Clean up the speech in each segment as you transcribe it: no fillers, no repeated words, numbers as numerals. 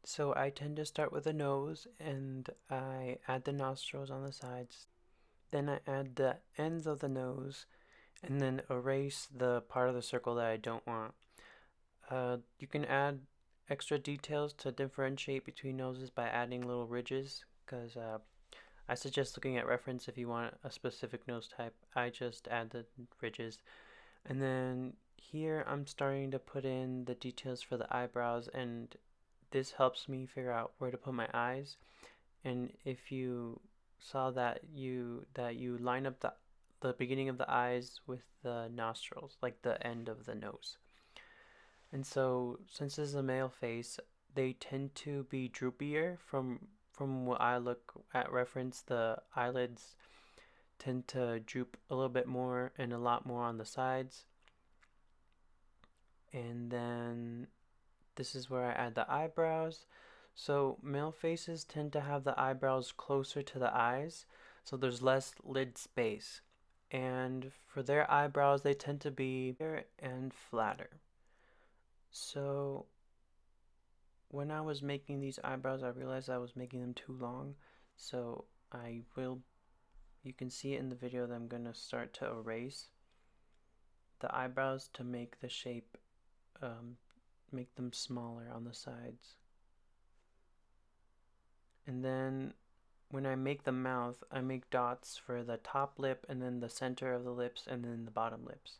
So I tend to start with the nose and I add the nostrils on the sides. Then I add the ends of the nose and then erase the part of the circle that I don't want. You can add extra details to differentiate between noses by adding little ridges because I suggest looking at reference if you want a specific nose type. I just add the ridges. And then here I'm starting to put in the details for the eyebrows, and this helps me figure out where to put my eyes. And if you saw that you line up the beginning of the eyes with the nostrils, like the end of the nose. And so since this is a male face, they tend to be droopier from what I look at reference. The eyelids tend to droop a little bit more and a lot more on the sides. And then this is where I add the eyebrows. So male faces tend to have the eyebrows closer to the eyes, so there's less lid space. And for their eyebrows, they tend to be bigger and flatter. So when I was making these eyebrows, I realized I was making them too long. So you can see it in the video that I'm going to start to erase the eyebrows to make the shape, make them smaller on the sides. And then when I make the mouth, I make dots for the top lip and then the center of the lips and then the bottom lips.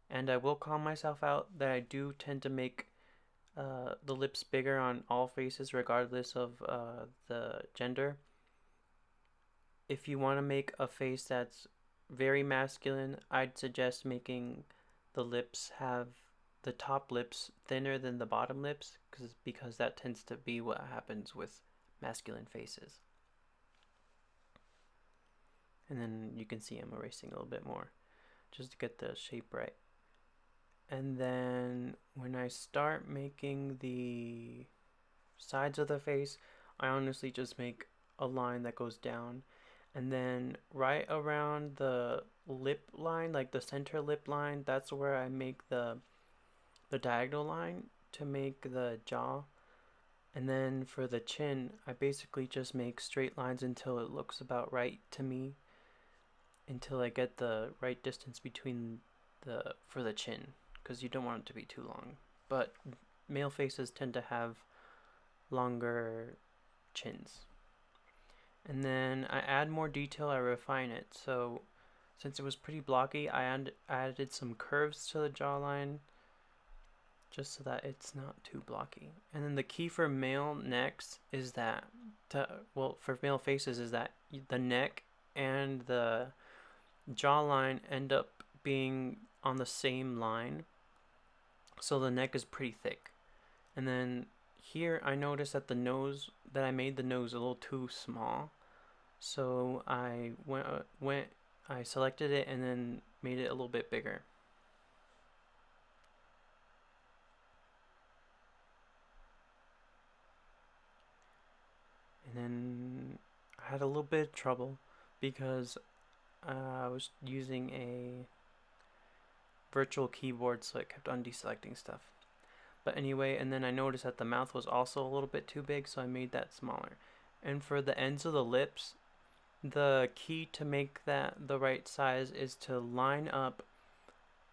And I will call myself out that I do tend to make the lips bigger on all faces regardless of the gender. If you want to make a face that's very masculine, I'd suggest making the top lips thinner than the bottom lips because that tends to be what happens with masculine faces. And then you can see I'm erasing a little bit more just to get the shape right. And then when I start making the sides of the face, I honestly just make a line that goes down, and then right around the lip line, like the center lip line, that's where I make the diagonal line to make the jaw. And then for the chin, I basically just make straight lines until it looks about right to me, until I get the right distance between for the chin, because you don't want it to be too long. But male faces tend to have longer chins. And then I add more detail, I refine it. So since it was pretty blocky, I added some curves to the jawline just so that it's not too blocky. And then the key for male necks is that, for male faces, is that the neck and the jawline end up being on the same line. So the neck is pretty thick. And then here I noticed that I made the nose a little too small. So I I selected it and then made it a little bit bigger. And then I had a little bit of trouble because I was using a virtual keyboard, so it kept on deselecting stuff. But anyway, and then I noticed that the mouth was also a little bit too big, so I made that smaller. And for the ends of the lips, the key to make that the right size is to line up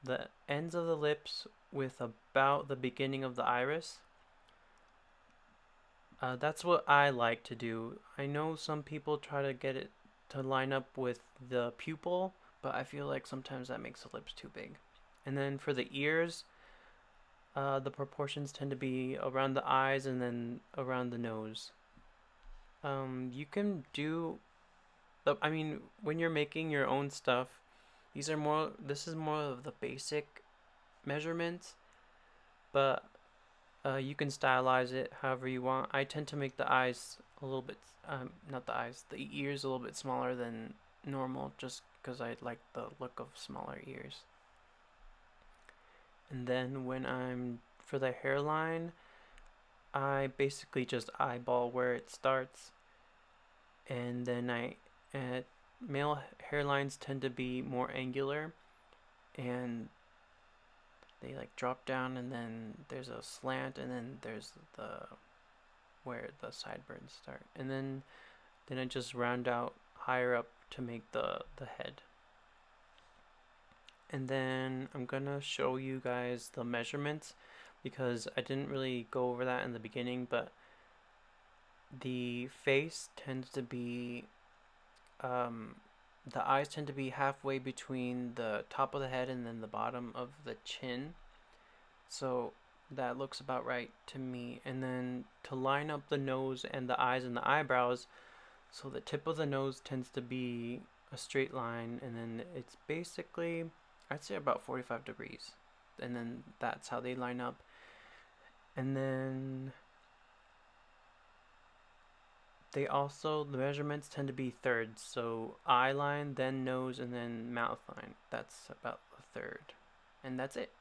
the ends of the lips with about the beginning of the iris. That's what I like to do. I know some people try to get it to line up with the pupil, but I feel like sometimes that makes the lips too big. And then for the ears, the proportions tend to be around the eyes and then around the nose. You can do, when you're making your own stuff, this is more of the basic measurements, but you can stylize it however you want. I tend to make the eyes a little bit, not the eyes, the ears a little bit smaller than normal just because I like the look of smaller ears. And then for the hairline, I basically just eyeball where it starts. And then male hairlines tend to be more angular and they like drop down and then there's a slant and then there's where the sideburns start. And then I just round out higher up to make the head. And then I'm gonna show you guys the measurements because I didn't really go over that in the beginning, but the face tends to be the eyes tend to be halfway between the top of the head and then the bottom of the chin. So that looks about right to me. And then to line up the nose and the eyes and the eyebrows, so the tip of the nose tends to be a straight line, and then it's basically, I'd say, about 45 degrees. And then that's how they line up. And then they also, the measurements tend to be thirds. So eye line, then nose, and then mouth line. That's about a third. And that's it.